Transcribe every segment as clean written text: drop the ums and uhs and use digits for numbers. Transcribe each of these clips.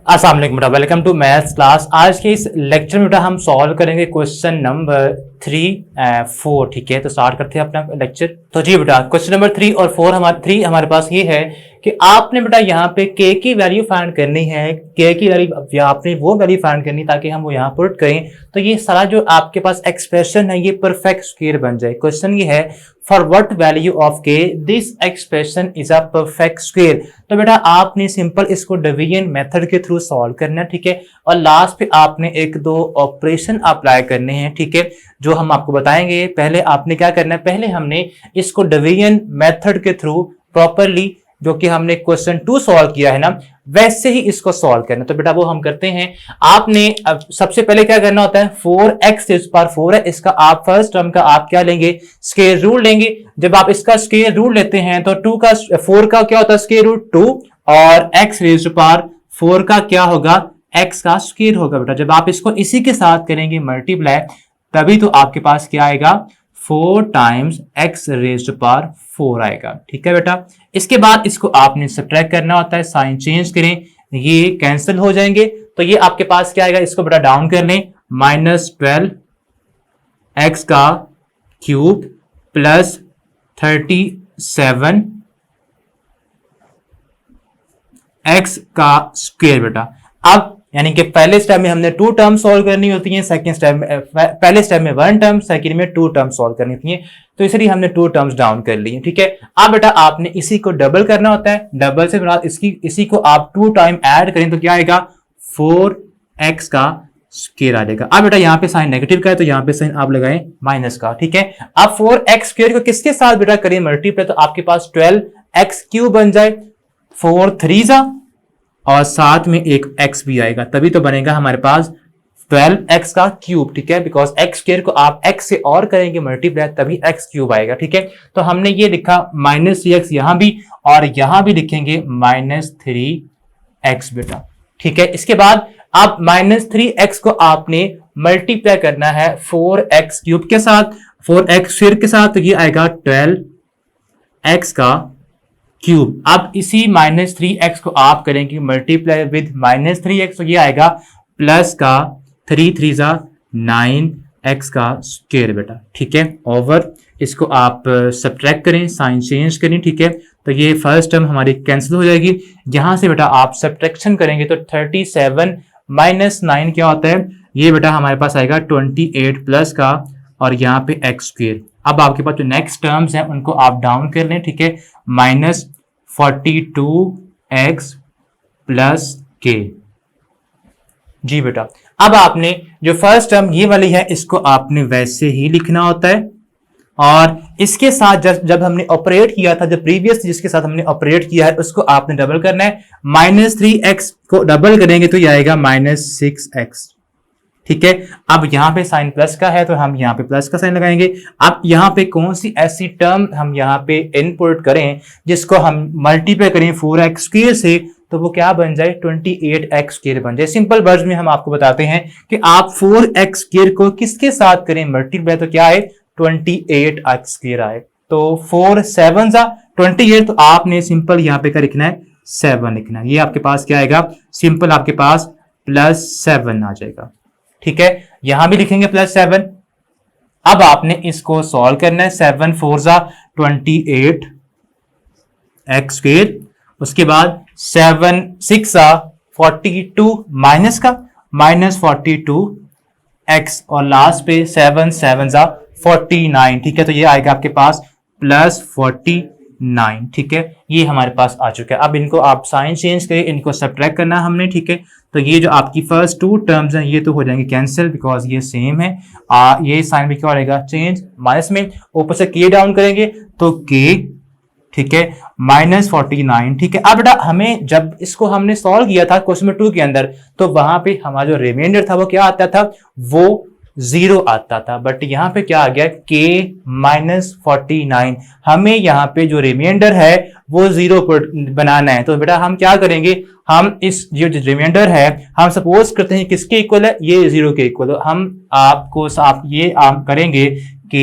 अस्सलाम वालेकुम बेटा, वेलकम टू मैथ्स क्लास। आज के इस लेक्चर में बेटा हम सॉल्व करेंगे क्वेश्चन नंबर 3-4। ठीक है, तो स्टार्ट करते हैं अपना लेक्चर। तो जी बेटा, क्वेश्चन नंबर 3 और 4 हमारे पास ये है कि आपने बेटा यहाँ पे के की वैल्यू फाइंड करनी है। के की वैल्यू आपने वो वैल्यू फाइंड करनी ताकि हम वो यहाँ पुट करें तो ये सारा जो आपके पास एक्सप्रेशन है ये परफेक्ट स्क्वायर बन जाए। क्वेश्चन ये है फॉर व्हाट वैल्यू ऑफ के this expression is a perfect square. तो बेटा आपने सिंपल इसको डिवीजन मेथड के थ्रू सॉल्व करना है। ठीक है, और लास्ट पे आपने एक दो ऑपरेशन अप्लाई करने हैं। ठीक है, जो हम आपको बताएंगे। पहले आपने क्या करना है, पहले हमने इसको डिवीजन मेथड के थ्रू प्रॉपरली जो कि हमने क्वेश्चन 2 सॉल्व किया है ना, वैसे ही इसको सॉल्व करना। तो बेटा वो हम करते हैं। आपने अब सबसे पहले क्या करना होता है, 4x इस पर 4 है, इसका आप फर्स्ट टर्म का आप क्या लेंगे, स्क्वायर रूट लेंगे। जब आप इसका स्क्वायर रूट लेते हैं तो 4 का क्या होता है, स्क्वायर रूट 2, और x रेज़ पावर 4 का क्या होगा, x का स्क्वायर होगा। बेटा जब आप इसको इसी के साथ करेंगे मल्टीप्लाई, तभी तो आपके पास क्या आएगा, 4 टाइम्स x रेज़ पावर 4 आएगा। ठीक है बेटा, इसके बाद इसको आपने सब्ट्रैक्ट करना होता है, साइन चेंज करें, ये कैंसिल हो जाएंगे। तो ये आपके पास क्या आएगा, इसको बेटा डाउन कर लें, -12 x का क्यूब प्लस 37 x का स्क्वायर। बेटा अब यानी कि पहले स्टेप में हमने 2 टर्म सॉल्व करनी होती हैं, सेकंड स्टेप में पहले स्टेप में 1 टर्म, सेकंड में 2 टर्म सॉल्व करनी होती हैं। तो इसलिए हमने 2 टर्म्स डाउन कर ली है। ठीक है, अब बेटा आपने इसी को डबल करना होता है, डबल से बाद इसी को आप 2 टाइम ऐड करें तो क्या आएगा, 4x का स्क्वायर आ जाएगा। अब बेटा यहाँ पे साइन नेगेटिव का है तो यहाँ पे साइन आप लगाएं माइनस का। ठीक है, अब 4x स्क्वायर को किसके साथ बेटा करें मल्टीप्लाई, तो आपके पास 12x क्यूब बन जाए, 4 3 और साथ में एक x भी आएगा, तभी तो बनेगा हमारे पास 12x का क्यूब। ठीक है, बिकॉज x स्क्वायर को आप x से और करेंगे मल्टीप्लाई तभी x क्यूब आएगा। ठीक है, तो हमने ये लिखा -3x यहां भी और यहां भी लिखेंगे -3x बेटा। ठीक है, इसके बाद आप -3x को आपने मल्टीप्लाई करना है 4x क्यूब के साथ, 4x स्क्वायर के साथ, तो ये आएगा 12x का क्यूब। अब इसी -3x को आप करेंगे मल्टीप्लाई विद -3x, तो ये आएगा प्लस का 3 3 9x का स्क्वायर बेटा। ठीक है, ओवर इसको आप सब्ट्रैक्ट करें, साइन चेंज करें। ठीक है, तो ये फर्स्ट टर्म हमारी कैंसिल हो जाएगी। यहां से बेटा आप सब्ट्रैक्शन करेंगे तो 37 - 9 क्या होता है, ये बेटा हमारे पास आएगा 28 प्लस का और यहाँ पे x स्क्वायर। अब आपके पास जो नेक्स्ट टर्म्स हैं उनको आप डाउन कर लें। ठीक है, -42x प्लस k। जी बेटा, अब आपने जो फर्स्ट टर्म ये वाली है इसको आपने वैसे ही लिखना होता है, और इसके साथ जब हमने ऑपरेट किया था, जब प्रीवियस जिसके साथ हमने ऑपरेट किया है उसको आपने डबल करना है। -3x को डबल करेंगे तो ये आएगा -6x। ठीक है, अब यहाँ पे साइन प्लस का है तो हम यहाँ पे प्लस का साइन लगाएंगे। अब यहाँ पे कौन सी ऐसी टर्म हम यहाँ पे इनपुट करें जिसको हम मल्टीप्लाई करें 4x स्क्वायर से, तो वो क्या बन जाए, 28x स्क्वायर बन जाए। सिंपल वर्ड्स में हम आपको बताते हैं कि आप 4x स्क्वायर को किसके साथ करें मल्टीप्लाई, तो क्या आए, 28x स्क्वायर आए। तो 4 7 28, तो आपने सिंपल यहाँ पे क्या लिखना है, 7 लिखना है। ये आपके पास क्या आएगा, सिंपल आपके पास +7 आ जाएगा। ठीक है, यहां भी लिखेंगे +7। अब आपने इसको सॉल्व करना है, 7 4 28 x स्क्वायर, उसके बाद 7 6 42 माइनस का -42 x, और लास्ट पे 7 7 49। ठीक है, तो ये आएगा आपके पास +49। ठीक है, ये हमारे पास आ चुका है। अब इनको आप साइन चेंज करें, इनको सब्ट्रैक्ट करना हमने। ठीक है, तो ये जो आपकी फर्स्ट 2 टर्म्स हैं ये तो हो जाएंगे कैंसिल बिकॉज ये सेम है। ये साइन भी क्या रहेगा, चेंज, माइनस में ऊपर से के डाउन करेंगे तो के। ठीक है, -49। ठीक है, अब बेटा हमें जब इसको हमने सॉल्व किया था क्वेश्चन नंबर 2 के अंदर, तो वहां पे हमारा जो रिमाइंडर था वो क्या आता था, वो 0 आता था। बट यहाँ पे क्या आ गया, k -49, हमें यहाँ पे जो रिमाइंडर है वो 0 बनाना है। तो बेटा हम क्या करेंगे, हम इस जो रिमाइंडर है हम सपोज करते हैं किसके इक्वल है, ये 0 के इक्वल। हम आपको आप करेंगे k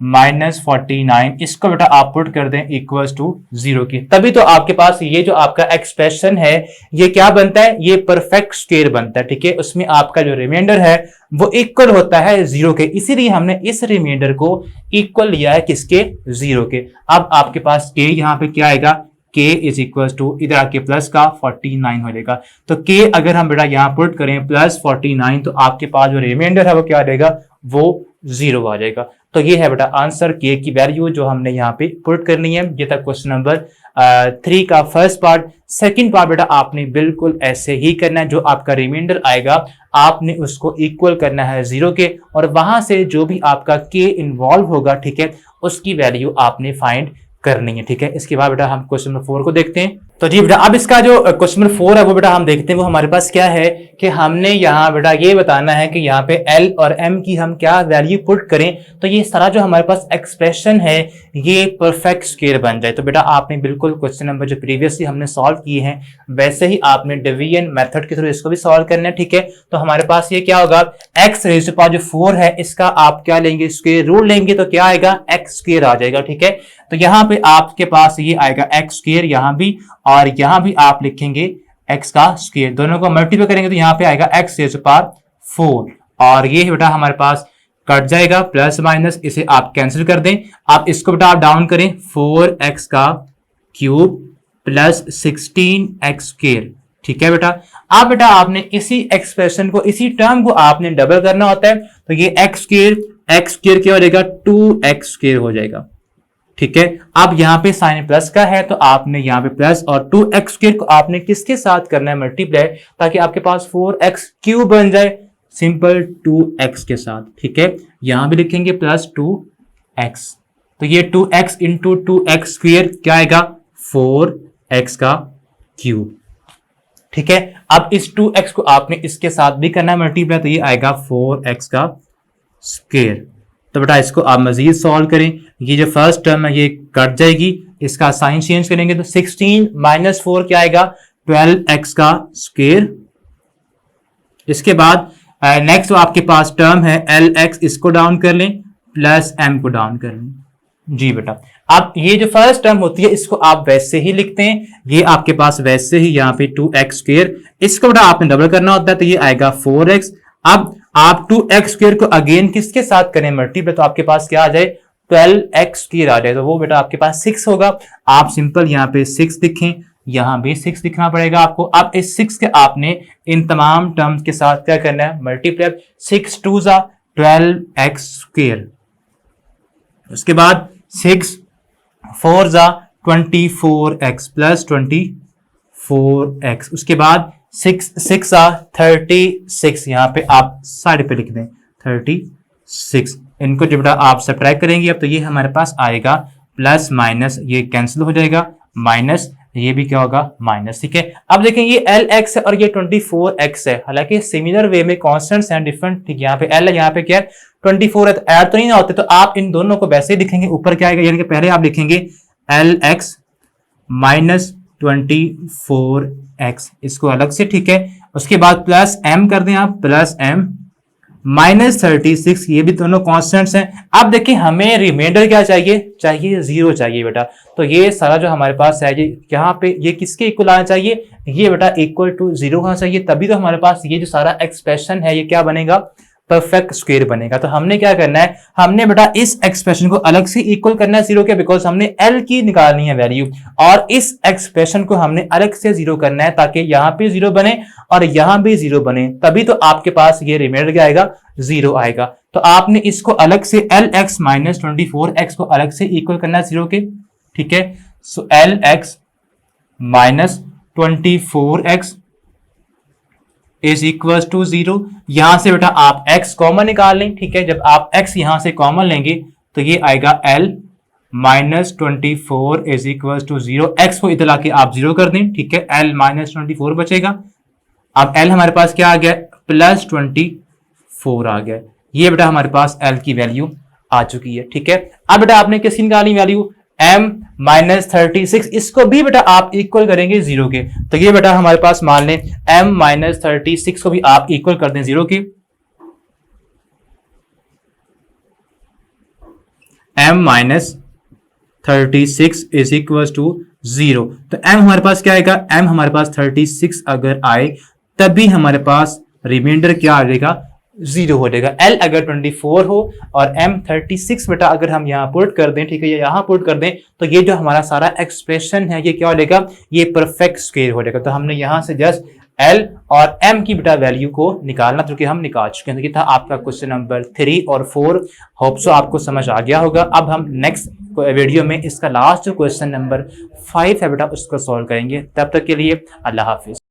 -49, इसको बेटा आप पुट कर दें इक्वल्स टू 0 की, तभी तो आपके पास ये जो आपका एक्सप्रेशन है ये क्या बनता है, ये परफेक्ट स्क्वायर बनता है। ठीक है, उसमें आपका जो रिमाइंडर है वो इक्वल होता है 0 के, इसीलिए हमने इस रिमाइंडर को इक्वल लिया है किसके, 0 के। अब आपके पास के यहाँ पे क्या आएगा, k इज इक्वल टू इधर आके प्लस का 49 हो जाएगा। तो k अगर हम बेटा यहाँ पुट करें प्लस 49 तो आपके पास जो रिमाइंडर है वो क्या आ जाएगा, वो 0 आ जाएगा। तो ये है बेटा आंसर, k की वैल्यू जो हमने यहाँ पे पुट करनी है। ये था क्वेश्चन नंबर 3 का फर्स्ट पार्ट। सेकंड पार्ट बेटा आपने बिल्कुल ऐसे ही करना है, जो आपका रिमाइंडर आएगा आपने उसको इक्वल करना है 0 के, और वहां से जो भी आपका k इन्वॉल्व होगा, ठीक है, उसकी वैल्यू आपने फाइंड करनी है। ठीक है, इसके बाद बेटा हम क्वेश्चन नंबर 4 को देखते हैं। तो जी बेटा अब इसका जो क्वेश्चन नंबर 4 है वो बेटा हम देखते हैं, वो हमारे पास क्या है कि हमने यहाँ बेटा ये बताना है कि यहाँ पे L और M की हम क्या वैल्यू पुट करें तो ये सारा जो हमारे पास एक्सप्रेशन है ये परफेक्ट स्क्वायर बन जाए। तो बेटा आपने बिल्कुल क्वेश्चन नंबर जो प्रीवियसली हमने सॉल्व किए हैं वैसे ही आपने डिवीजन मेथड के थ्रू इसको भी सॉल्व करना है। ठीक है, तो हमारे पास ये क्या होगा, x रेज़ टू पावर जो 4 है इसका आप क्या लेंगे, स्क्वायर रूट लेंगे तो क्या आएगा, x स्क्वायर आ जाएगा। ठीक है, तो यहाँ पे आपके पास ये आएगा x स्क्वायर, यहाँ भी और यहाँ भी आप लिखेंगे x का स्क्वायर, दोनों को मल्टीप्लाई करेंगे तो यहाँ पे आएगा x रेज़ टू पावर 4, और ये बेटा हमारे पास कट जाएगा प्लस माइनस, इसे आप कैंसिल कर दें। आप इसको बेटा आप डाउन करें, 4x का क्यूब प्लस 16x स्क्वायर। ठीक है बेटा, अब बेटा आपने इसी एक्सप्रेशन को, इसी टर्म को आपने डबल करना होता है, तो ये x स्क्वायर क्या हो जाएगा, 2x स्क्वायर हो जाएगा। ठीक है, अब यहाँ पे साइन प्लस का है तो आपने यहाँ पे प्लस और 2x स्क्वायर को आपने किसके साथ करना है, मल्टीप्लाई, ताकि आपके पास 4x क्यूब बन जाए, सिंपल 2x के साथ। ठीक है, यहां भी लिखेंगे प्लस 2x, तो ये 2x इंटू 2x स्क्वायर क्या आएगा, 4x का क्यूब। ठीक है, अब इस 2x को आपने इसके साथ भी करना है मल्टीप्लाई, तो ये आएगा 4x का स्क्वायर। तो बेटा इसको आप मजीद सॉल्व करें, ये जो फर्स्ट टर्म है ये कट जाएगी, इसका साइन चेंज करेंगे तो 16 माइनस 4 क्या आएगा, 12x का स्क्वायर। इसके बाद नेक्स्ट आपके पास टर्म है LX, इसको डाउन कर लें, प्लस M को डाउन कर लें। जी बेटा, अब ये जो फर्स्ट टर्म होती है इसको आप वैसे ही लिखते हैं, ये आपके पास वैसे ही यहाँ पे 2x स्क्वायर, इसको बेटा आपने डबल करना होता है तो ये आएगा 4x। अब आप 2x स्क्वायर को अगेन किसके साथ करें, मल्टीप्लाई, तो आपके पास क्या आ जाए, 12x स्क्वायर आ जाए, तो वो बेटा आपके पास 6 होगा। आप सिंपल यहाँ पे 6 लिखें, यहां भी 6 लिखना पड़ेगा आपको। अब इस 6 के आपने इन तमाम टर्म्स के साथ क्या करना है, मल्टीप्लाई, 6 2 जा 12x स्क्वायर, उसके बाद 6 4 जा 24x प्लस 24x, उसके बाद 6 6 जा 36, यहाँ पे आप साइड पे लिख दें 36, इनको जब आप सब्ट्रैक्ट करेंगे अब तो ये हमारे पास आएगा प्लस माइनस, ये कैंसिल हो जाएगा, माइनस, ये भी क्या होगा, माइनस। ठीक है, अब देखें ये LX है और ये 24x है, हालांकि सिमिलर वे में कॉन्स्टेंट्स हैं डिफरेंट। ठीक है, यहाँ पे L है, यहाँ पे क्या है 24 है, तो ऐड तो नहीं ना होते, तो आप इन दोनों को वैसे ही लिखेंगे, ऊपर क्या आएगा, यानी कि पहले आप लिखेंगे LX माइनस 24x, इसको अलग से। ठीक है, उसके बाद प्लस M कर दें आप, प्लस M माइनस 36, ये भी दोनों कॉन्स्टेंट्स हैं। अब देखिए हमें रिमाइंडर क्या चाहिए, चाहिए 0 चाहिए बेटा, तो ये सारा जो हमारे पास है ये यहाँ पे ये किसके इक्वल आना चाहिए, ये बेटा इक्वल टू 0 होना चाहिए, तभी तो हमारे पास ये जो सारा एक्सप्रेशन है ये क्या बनेगा, परफेक्ट स्क्वायर बनेगा। तो हमने क्या करना है, हमने बेटा इस एक्सप्रेशन को अलग से इक्वल करना है 0 के, बिकॉज हमने L की निकालनी है वैल्यू, और इस एक्सप्रेशन को हमने अलग से 0 करना है ताकि यहाँ पे 0 बने और यहाँ भी 0 बने, तभी तो आपके पास ये रिमाइंडर क्या आएगा, 0 आएगा। तो आपने इसको अलग से LX माइनस 24x को अलग से इक्वल करना है 0 के। ठीक है, so LX minus 24x is equal to 0। यहां से बेटा आप x कॉमन निकाल लें। ठीक है, जब आप x यहां से कॉमन लेंगे तो ये आएगा L minus 24 is equal to 0, x को इधर लाके आप 0 कर दें। ठीक है, L माइनस 24 बचेगा। अब L हमारे पास क्या आ गया, प्लस 24 आ गया। ये बेटा हमारे पास L की वैल्यू आ चुकी है। ठीक है, अब बेटा आपने किसकी निकाली वैल्यू, M माइनस 36, इसको भी बेटा आप इक्वल करेंगे 0 के, तो ये बेटा हमारे पास मान लें M माइनस 36 को भी आप इक्वल कर दें 0 के। m minus 36 is equal to 0। तो m हमारे पास क्या आएगा, m हमारे पास 36 अगर आए तभी हमारे पास रिमाइंडर क्या आ जाएगा, 0 हो जाएगा। l अगर 24 हो और m 36 बेटा अगर हम यहाँ पुट कर दें, ठीक है, या यहाँ पुट कर दें, तो ये जो हमारा सारा एक्सप्रेशन है ये क्या हो जाएगा, ये परफेक्ट स्क्वायर हो जाएगा। तो हमने यहाँ से जस्ट L और M की बेटा वैल्यू को निकालना, जो कि हम निकाल चुके हैं। तो ये था आपका क्वेश्चन नंबर 3 और 4। होप सो आपको समझ आ गया होगा। अब हम नेक्स्ट वीडियो में इसका लास्ट जो क्वेश्चन नंबर 5 है बेटा उसको सॉल्व करेंगे। तब तक के लिए अल्लाह हाफिज।